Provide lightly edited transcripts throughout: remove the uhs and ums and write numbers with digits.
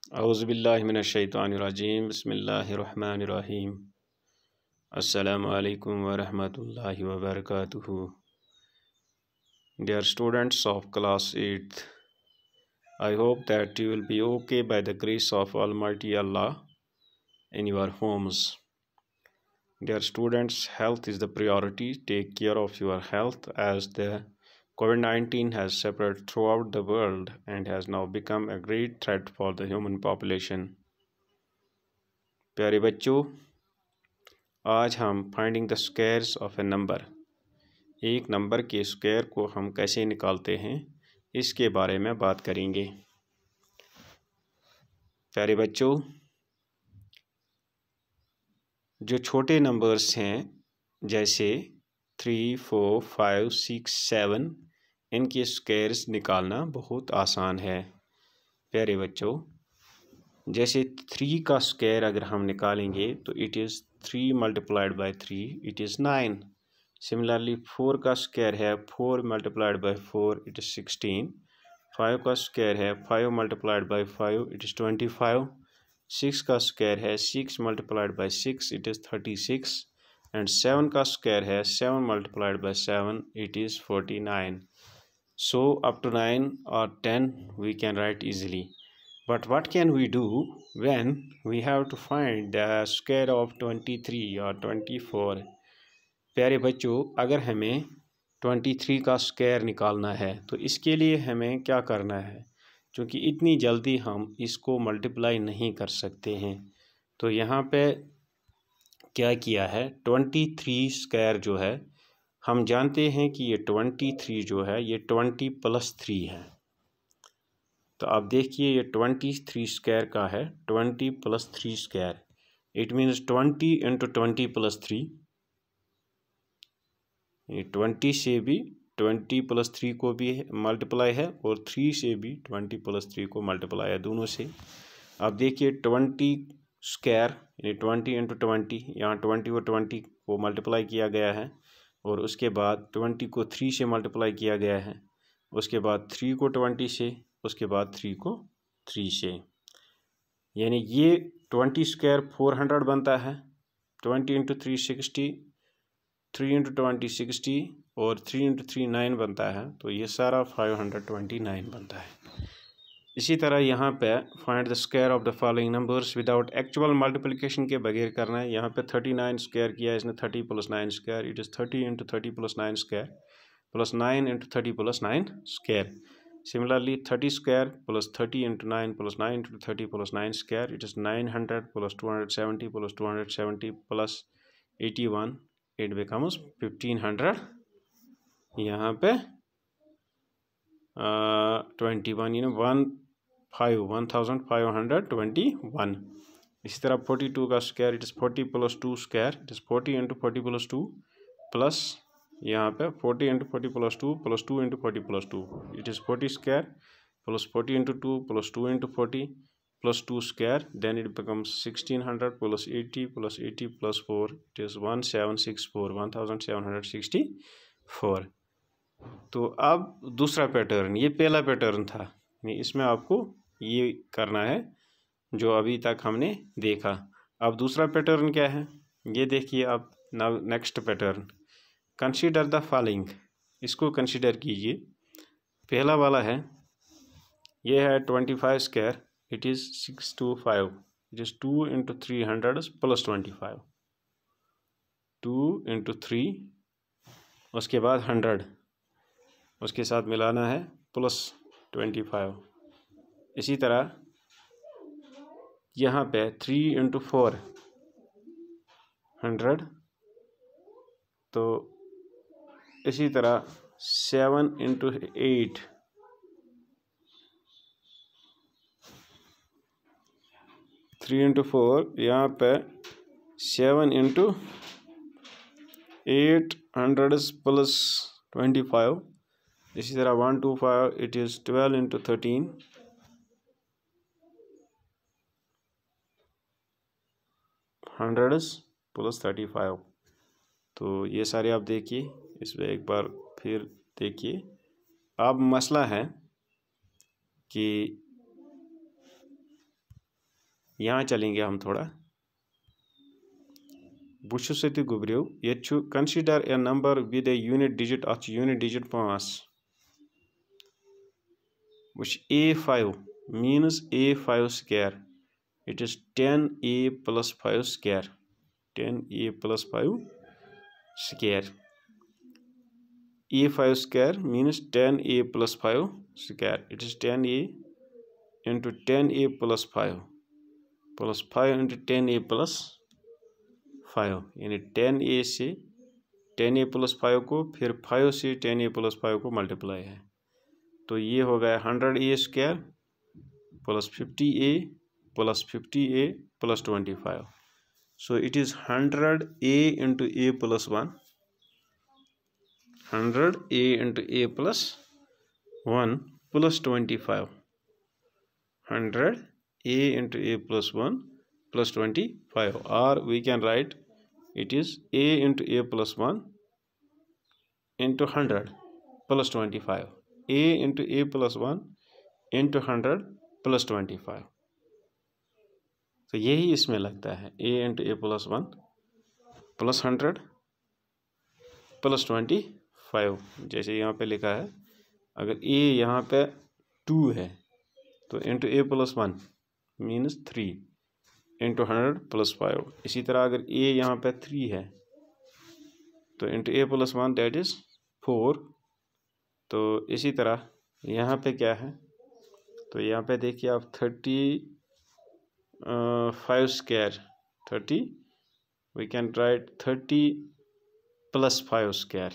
औज़ुबिल्लाहिमिनश्शैतानिर्रजीम बिस्मिल्लाहिर्रहमानिर्रहीम अस्सलामु अलैकुम वरहमतुल्लाहि वबरकातुहू। Dear students of class 8th, I hope that you will be okay by the grace of Almighty Allah in your homes. Dear students, health is the priority. Take care of your health as the COVID-19 has spread throughout the world and has now become a great threat for the human population. प्यारे बच्चों, आज हम finding the squares of A number, एक number के square को हम कैसे निकालते हैं इसके बारे में बात करेंगे। प्यारे बच्चों, जो छोटे नंबर्स हैं जैसे 3, 4, 5, 6, 7, इनके स्क्वायर्स निकालना बहुत आसान है। प्यारे बच्चों, जैसे 3 का स्क्वायर अगर हम निकालेंगे तो it is 3 multiplied by 3 it is 9। Similarly 4 का स्क्वायर है 4 मल्टीप्लाइड बाई 4 इट इज़ 16। 5 का स्क्वायर है 5 मल्टीप्लाइड बाई 5 इट इज़ 25। 6 का स्क्वायर है 6 multiplied by 6 it is 36 and 7 का स्क्वायर है 7 multiplied by 7 it is 49। So up to 9 or 10 we can write easily. But what can we do when we have to find the square of 23 or 24? प्यारे बच्चों, अगर हमें 23 का square निकालना है तो इसके लिए हमें क्या करना है, क्योंकि इतनी जल्दी हम इसको मल्टीप्लाई नहीं कर सकते हैं। तो यहाँ पे क्या किया है, 23 स्क्वायर जो है हम जानते हैं कि ये 23 जो है ये 20 + 3 है। तो आप देखिए ये 23 स्क्वायर का है 20 + 3 स्क्वायर, इट मीन्स 20 × 20 + 3। ये 20 से भी 20 + 3 को भी मल्टीप्लाई है और 3 से भी 20 + 3 को मल्टीप्लाई है, दोनों से। आप देखिए 20 स्क्वायर यानी 20 × 20, यहाँ 20 और 20 को मल्टीप्लाई किया गया है और उसके बाद 20 को 3 से मल्टीप्लाई किया गया है, उसके बाद 3 को 20 से, उसके बाद 3 को 3 से, यानी ये 20 स्क्वायर 400 बनता है। 20 × 3 60, 3 × 20 60 और 3 × 3 9 बनता है, तो ये सारा 529 बनता है। इसी तरह यहाँ पे find the square of the following numbers without actual multiplication के बगैर करना है। यहाँ पे 39 स्क्वायर किया है इसने, 30 + 9 square it is 30 × 30 + 9 square plus 9 × 30 + 9 square. Similarly 30 square plus 30 × 9 + 9 × 30 + 9 square it is 900 + 270 + 270 + 81 it becomes 1500। यहाँ पे 21 यानी 1521। इसी तरह 42 का square it is 40 + 2 square it is 40 × 40 + 2 plus यहाँ पे 40 × 40 + 2 + 2 × 40 + 2 it is 40 square plus 40 × 2 + 2 × 40 + 2 square then it becomes 1600 + 80 + 80 + 4 it is 1764 1764। तो अब दूसरा पैटर्न, ये पहला पैटर्न था, इसमें आपको ये करना है जो अभी तक हमने देखा। अब दूसरा पैटर्न क्या है ये देखिए आप। Now next pattern, consider the following, इसको कंसीडर कीजिए। पहला वाला है, ये है 25 square it is 625 it is 2 × 300 + 25, 2 × 3 उसके बाद 100 उसके साथ मिलाना है प्लस 25। इसी तरह यहाँ पे 3 × 4 100, तो इसी तरह 7 × 8 3 × 4 यहाँ पे 7 × 800 + 25। इसी तरह 125 इट इज़ 12 × 13 100 + 35। तो ये सारे आप देखिए, इसमें एक बार फिर देखिए। अब मसला है कि यहाँ चलेंगे हम थोड़ा। बुशु सति गुब्रियो ये consider a number with a unit digit अच unit digit 5 which a5 means a5 square. It is 10a plus 5 square. 10a plus 5 square. a5 square means 10a plus 5 square. It is 10a into 10a plus 5 plus 5 into 10a plus 5 यानी 10a से 10a plus 5 को फिर 5 से 10a plus 5 को multiply है, तो ये हो गया 100a square plus 50a plus 50a plus 25. So it is 100a into a plus 1, 100a into a plus 1 plus 25, 100a into a plus 1 plus 25, or we can write it is a into a plus 1 into 100 plus 25, a into a plus 1 into 100 plus 25. तो यही इसमें लगता है a into a plus 1 plus 100 plus 25. जैसे यहाँ पे लिखा है, अगर a यहाँ पे 2 है तो into a plus 1 means 3 into 100 plus 5. इसी तरह अगर a यहाँ पे 3 है तो into a plus 1 that is 4. तो इसी तरह यहाँ पे क्या है, तो यहाँ पे देखिए आप 35 square 30, we can write 30 plus 5 square,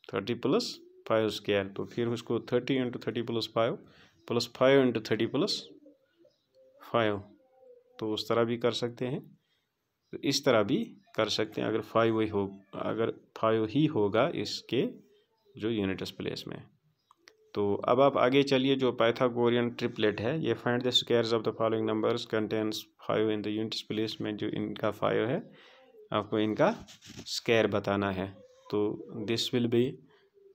30 plus 5 square. तो फिर उसको 30 into 30 plus 5 plus 5 into 30 plus 5, तो उस तरह भी कर सकते हैं, तो इस तरह भी कर सकते हैं अगर 5 ही होगा इसके जो यूनिट्स प्लेस में. तो अब आप आगे चलिए, जो पाइथागोरियन ट्रिपलेट है, ये find the squares of the following numbers contains 5 in the units place में जो इनका 5 है, आपको इनका स्क्वायर बताना है. तो this will be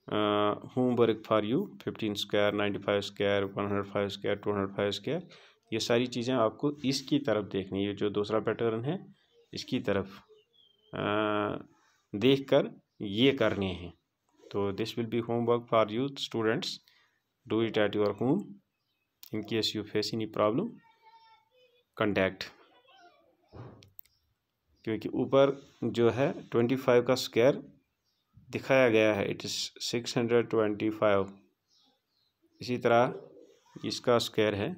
homework for you. 15 square, 95 square, 105 square, 205 square, ये सारी चीज़ें आपको इसकी तरफ देखनी है. जो दूसरा पैटर्न है इसकी तरफ देखकर ये करने हैं. तो this will be homework for you students. Do it at your home. In case you face any problem contact. क्योंकि ऊपर जो है 25 का स्क्वायर दिखाया गया है, इट इज़ 625. इसी तरह इसका स्क्वायर है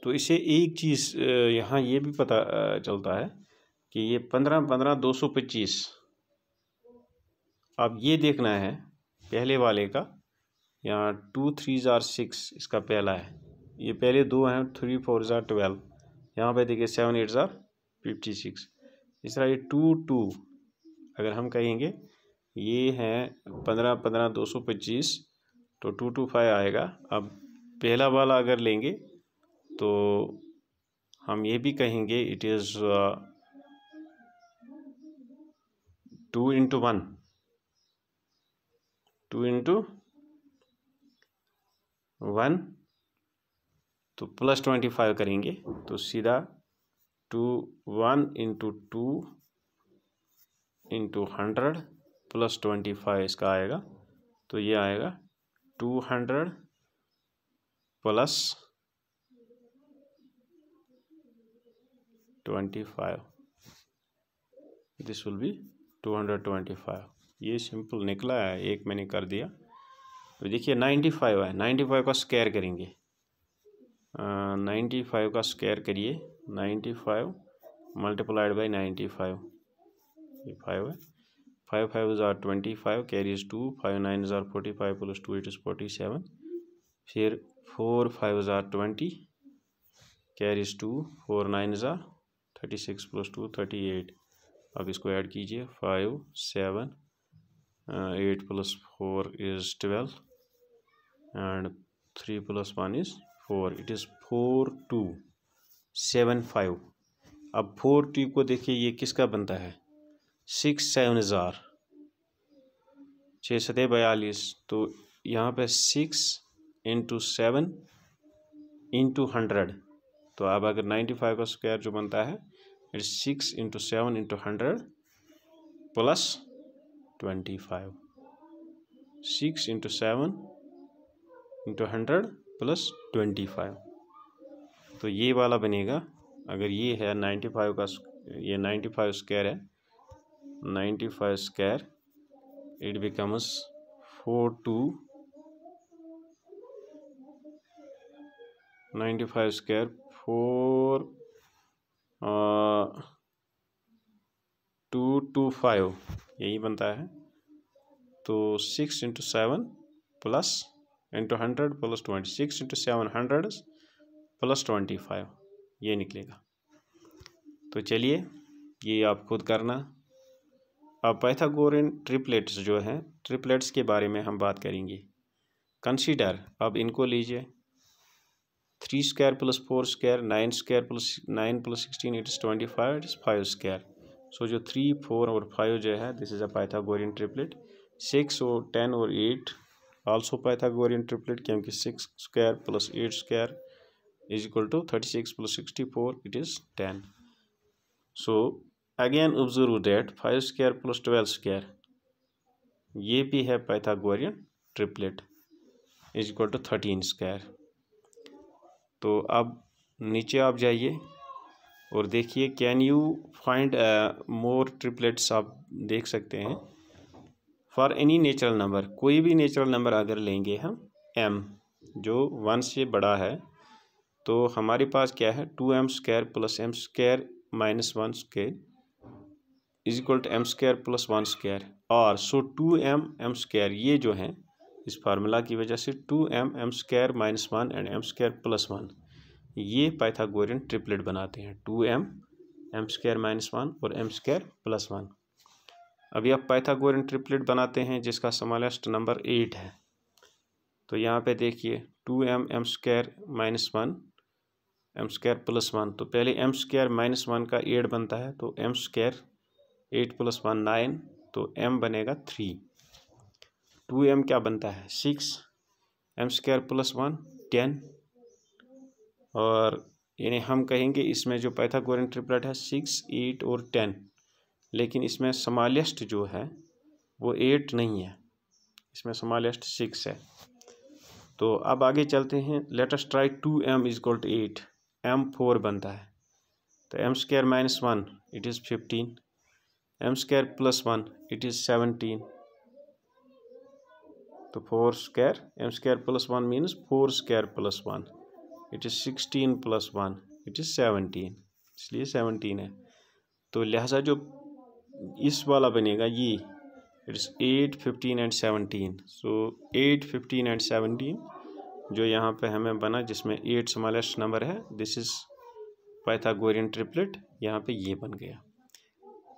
तो इसे एक चीज़ यहाँ ये भी पता चलता है कि ये 15 225. अब ये देखना है पहले वाले का, यहाँ 2 3 6 इसका पहला है, ये पहले 2 हैं 3 4 12, यहाँ पे देखिए 7 8 56. इस तरह ये 2 2 अगर हम कहेंगे ये हैं 15 225, तो 225 आएगा. अब पहला वाला अगर लेंगे तो हम ये भी कहेंगे इट इज़ 2 into 1, 2 into 1, तो प्लस 25 करेंगे, तो सीधा 1 into 2 into 100 प्लस 25 इसका आएगा. तो ये आएगा 200 प्लस 25. This will be 225. ये सिंपल निकला है, एक मैंने कर दिया. तो देखिए 95 है, 95 का स्क्वायर करेंगे. 95 का स्क्वायर करिए. 95 मल्टीप्लाइड बाई 95, ये 5 है. 5 5 ज़ार 25 कैरीज 2, 5 9 ज़ार 45 प्लस 2 इट इज़ 47. फिर 4 5 ज़ार 20 कैरीज 2, 4 9 ज़ार 36 प्लस 2 38. अब इसको ऐड कीजिए. 5 7 8 plus 4 is 12 and 3 + 1 is 4. It is 4275. अब 4t को देखिए ये किसका बनता है, 6 7 जार 6 7 42। तो यहाँ पे 6 × 7 × 100। तो अब अगर 95 का स्क्वायर जो बनता है इट 6 × 7 × 100 + 25। 6 × 7 × 100 + 25। तो ये वाला बनेगा, अगर ये है 95 का, ये 95 स्क्वायर है, 95 स्क्वायर इट बिकम्स 95 स्क्वायर 4225 यही बनता है। तो 6 × 7 + × 100 + 20, 6 × 7 100 + 25 ये निकलेगा। तो चलिए ये आप खुद करना। अब पाइथागोरियन ट्रिपलेट्स जो हैं, ट्रिपलेट्स के बारे में हम बात करेंगे। कंसीडर, अब इनको लीजिए, 3 square + 4 square 9 square + 9 + 16 it is 25, it is 5 square. So जो 3 4 और 5 जो है this is a Pythagorean triplet. 6 और 10 और 8 आल्सो पाइथागोरियन ट्रिपलेट, क्योंकि 6 square + 8 square is equal to 36 + 64 it is 10। So again observe that 5 square + 12 square ये भी है Pythagorean triplet is equal to 13 square. तो अब नीचे आप जाइए और देखिए can you find more triplets, आप देख सकते हैं। फॉर एनी नेचुरल नंबर, कोई भी नेचुरल नंबर अगर लेंगे हम m जो 1 से बड़ा है, तो हमारे पास क्या है 2m² + m² - 1 square is equal to m² + 1 square. और सो 2m m² ये जो है इस फार्मूला की वजह से 2m m² - 1 एंड m² + 1 ये पाइथागोरियन ट्रिपलेट बनाते हैं, 2m m² - 1 और m² + 1। अभी आप पाइथागोरियन ट्रिपलेट बनाते हैं जिसका स्मॉलेस्ट नंबर 8 है। तो यहाँ पे देखिए 2m m² - 1 m² + 1, तो पहले m² - 1 का 8 बनता है, तो m² 8 + 1 9, तो m बनेगा 3। 2m क्या बनता है 6, m² + 1 10। और यानी हम कहेंगे इसमें जो पाइथागोरियन ट्रिपलेट है 6 8 और 10, लेकिन इसमें स्मॉलेस्ट जो है वो 8 नहीं है, इसमें स्मॉलेस्ट 6 है। तो अब आगे चलते हैं, let us try 2m = 8, m 4 बनता है, तो m² - 1 it is 15, m² + 1 it is 17। तो 4 square m² + 1 means 4 square + 1 it is 16 + 1 it is 17, इसलिए 17 है। तो लिहाजा जो इस वाला बनेगा ये it is 8 15 and 17। So 8 15 and 17 जो यहाँ पे हमें बना, जिसमें 8 स्मॉलेस्ट नंबर है, दिस इज़ पाइथागोरियन ट्रिपलेट, यहाँ पे ये बन गया।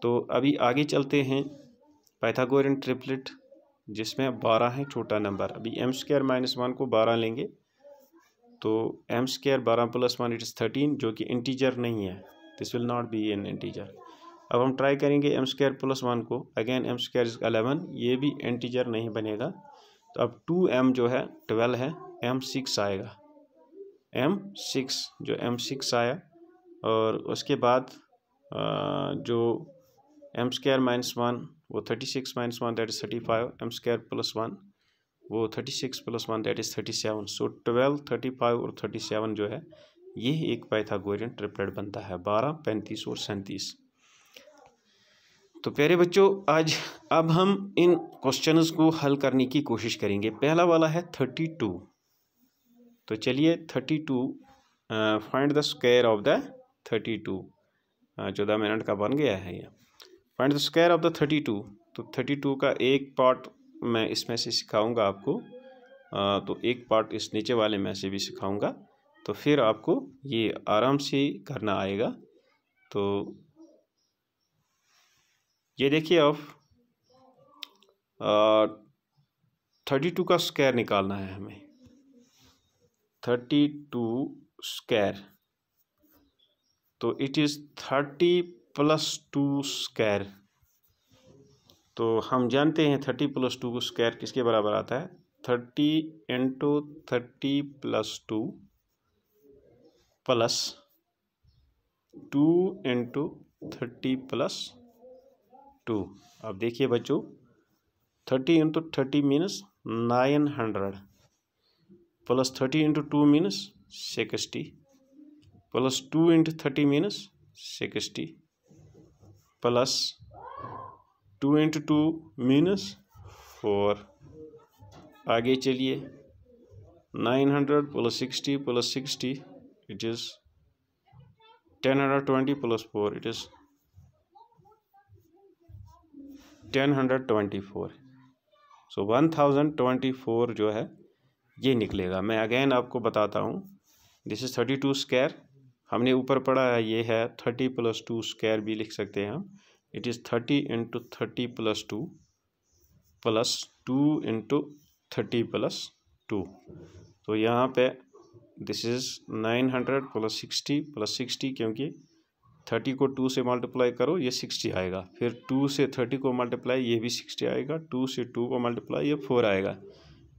तो अभी आगे चलते हैं, पाइथागोरियन ट्रिपलेट जिसमें 12 है छोटा नंबर। अभी m² - 1 को 12 लेंगे, तो m² 12 + 1 इट इज़ 13, जो कि इंटीजर नहीं है, this will not be N integer. अब हम ट्राई करेंगे m² + 1 को, अगेन m² इज़ 11, ये भी इंटीजर नहीं बनेगा। तो अब 2m जो है 12 है, m6 आएगा, m6 जो m6 आया। और उसके बाद जो m² - 1 वो 36 - 1 दैट इज़ 35, m² + 1 वो 36 + 1 दैट इज़ 37। सो 12 35 और 37 जो है ये एक पाइथागोरियन ट्रिपलेट बनता है, 12 35 और 37। तो प्यारे बच्चों, आज अब हम इन क्वेश्चंस को हल करने की कोशिश करेंगे। पहला वाला है 32। तो चलिए 32 find the square of the 32। 14 minute का बन गया है ये। Find the square of the 32। तो 32 का एक पार्ट मैं इसमें से सिखाऊंगा आपको, तो एक पार्ट इस नीचे वाले में से भी सिखाऊंगा, तो फिर आपको ये आराम से करना आएगा। तो ये देखिए अब 32 का स्क्वायर निकालना है हमें। 32 स्क्वायर, तो इट इज़ 30 + 2 स्क्वायर। तो हम जानते हैं 30 + 2 स्क्वायर किसके बराबर आता है? 30 × 30 + 2 प्लस 2 × 30 + 2। अब देखिए बच्चों, 30 × 30 means 900 plus 30 × 2 means 60 plus 2 × 30 means 60 plus 2 × 2 means 4। आगे चलिए, 900 + 60 + 60 इट इज़ 1020 + 4 इट इज़ 1024। सो 1024 जो है ये निकलेगा। मैं अगेन आपको बताता हूँ, दिस इज़ 32 स्क्वायर, हमने ऊपर पढ़ा है ये है 30 + 2 स्क्वायर भी लिख सकते हैं हम। It is 30 × 30 + 2 plus 2 × 30 + 2। तो यहाँ पे दिस इज़ 900 + 60 + 60, क्योंकि 30 को 2 से मल्टीप्लाई करो ये 60 आएगा, फिर 2 से 30 को मल्टीप्लाई ये भी 60 आएगा, 2 से 2 को मल्टीप्लाई ये 4 आएगा।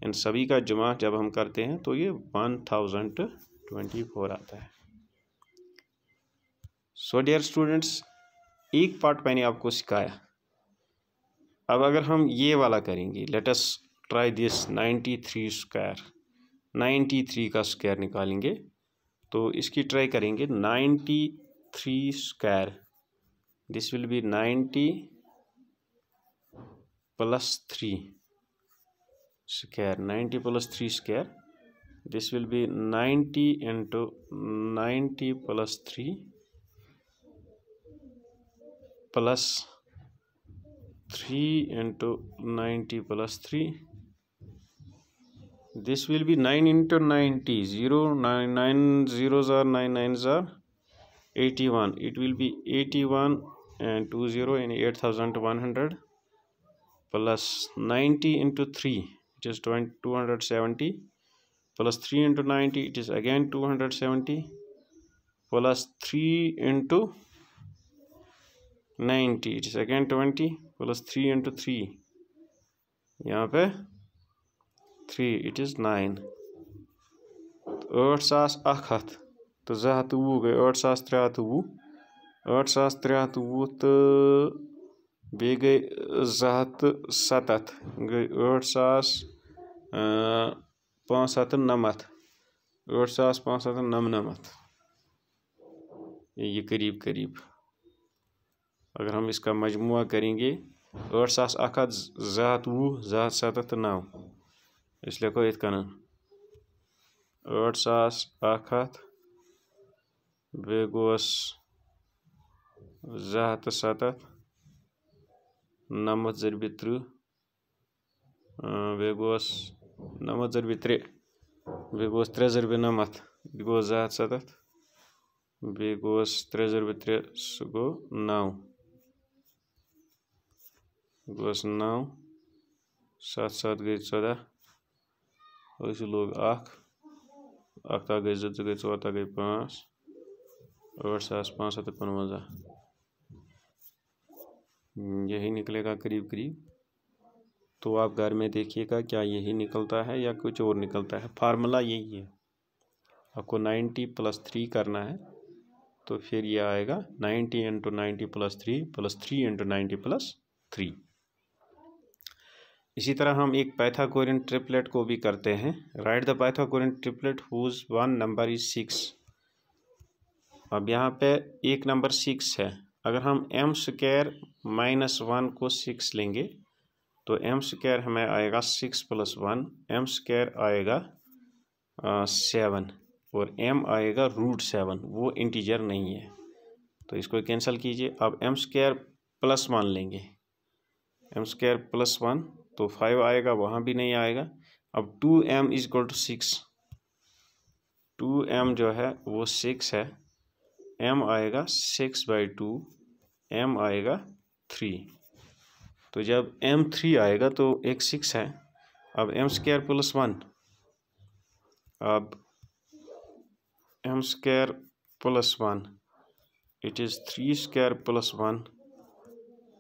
इन सभी का जमा जब हम करते हैं तो ये 1024 आता है। सो डियर स्टूडेंट्स, एक पार्ट मैंने आपको सिखाया। अब अगर हम ये वाला करेंगे, let us try this 93 square, 93 का स्क्वायर निकालेंगे, तो इसकी ट्राई करेंगे 93 square. This will be 90 + 3 square, 90 + 3 square, this will be 90 × 90 + 3 plus 3 × 90 + 3, this will be 9 × 90, 0 9 9 zeros are 9 9s are 81, it will be 81 and 20 and 8100 plus 90 × 3 it is 270 plus 3 × 90 it is again 270 plus 3 × 90 it is again 20 plus 3 × 3 यहाँ पे 3 it is 9। 8,100 तो 220 गए 8,320, 8,320 तो बे गए 270 गए 8,599, 8,599। ये करीब करीब अगर हम इसका मजमुआ करेंगे 8,100 220 279, इसलिए को इत कन 8,100 बे गोस 270 9 × 3 बे गोस 9 × 3 बे गोस 3 × 9 बे गोस 270 बे गोस 3 × 3 सो गो 9 गोस 9 7 7 गई 14 ऐसे लोग 8 गई 2 गई 4 गई 5 8,555, यही निकलेगा करीब करीब। तो आप घर में देखिएगा क्या यही निकलता है या कुछ और निकलता है। फार्मूला यही है, आपको 90 + 3 करना है तो फिर ये आएगा 90 × 90 + 3 प्लस 3 × 90 + 3। इसी तरह हम एक पाइथागोरियन ट्रिपलेट को भी करते हैं। Write the Pythagorean triplet whose one number is 6। अब यहाँ पे एक नंबर 6 है, अगर हम m² - 1 को 6 लेंगे तो m² हमें आएगा 6 + 1, m² आएगा 7 और m आएगा √7, वो इंटीजर नहीं है तो इसको कैंसिल कीजिए। अब m² + 1 लेंगे, m² + 1 तो 5 आएगा, वहाँ भी नहीं आएगा। अब 2m = 6, 2m जो है वो 6 है, m आएगा 6/2, m आएगा 3। तो जब m 3 आएगा तो एक 6 है, अब m² + 1, अब m square plus 1. It is 3 square plus 1.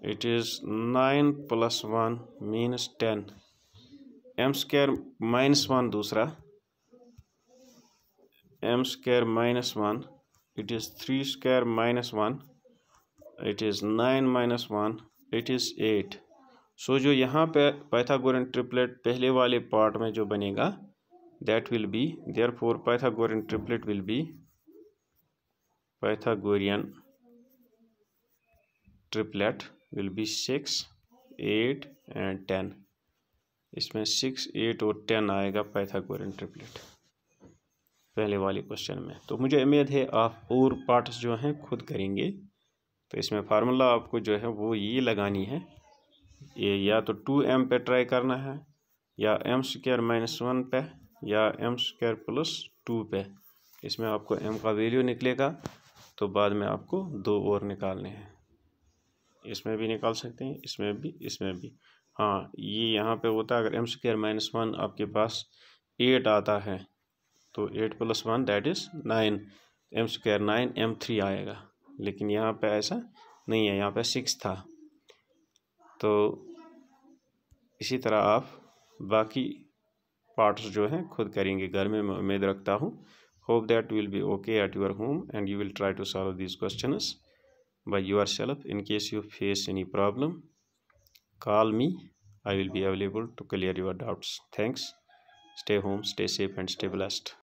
It is 9 plus 1 means 10. m square minus 1 दूसरा. m square minus 1. It is 3 square minus 1. It is 9 minus 1. It is 8. So जो यहाँ पे पाइथागोरियन ट्रिपलेट पहले वाले पार्ट में जो बनेगा, that will be, therefore Pythagorean triplet will be Pythagorean triplet will be 6, 8 and 10. इसमें 6, 8 और 10 आएगा पाइथागोरियन ट्रिपलेट पहले वाले क्वेश्चन में. तो मुझे उम्मीद है आप और पार्ट्स जो हैं खुद करेंगे. तो इसमें फार्मूला आपको जो है वो ये लगानी है, ये या तो 2m पे ट्राई करना है, या m स्क्वायर माइनस 1 पे, या m स्क्वायर प्लस 2 पे. इसमें आपको m का वैल्यू निकलेगा, तो बाद में आपको 2 और निकालने हैं. इसमें भी निकाल सकते हैं, इसमें भी, इसमें भी. हाँ, ये यहाँ पे होता है, अगर m स्क्वायर माइनस 1 आपके पास 8 आता है, तो 8 plus 1 that is 9. m square 9, m 3 आएगा. लेकिन यहाँ पे ऐसा नहीं है, यहाँ पे 6 था. तो इसी तरह आप बाकी पार्ट्स जो हैं खुद करेंगे घर में, मैं उम्मीद रखता हूँ. Hope that will be okay at your home and you will try to solve these questions by yourself. In case you face any problem, call me. I will be available to clear your doubts. Thanks. Stay home, stay safe and stay blessed.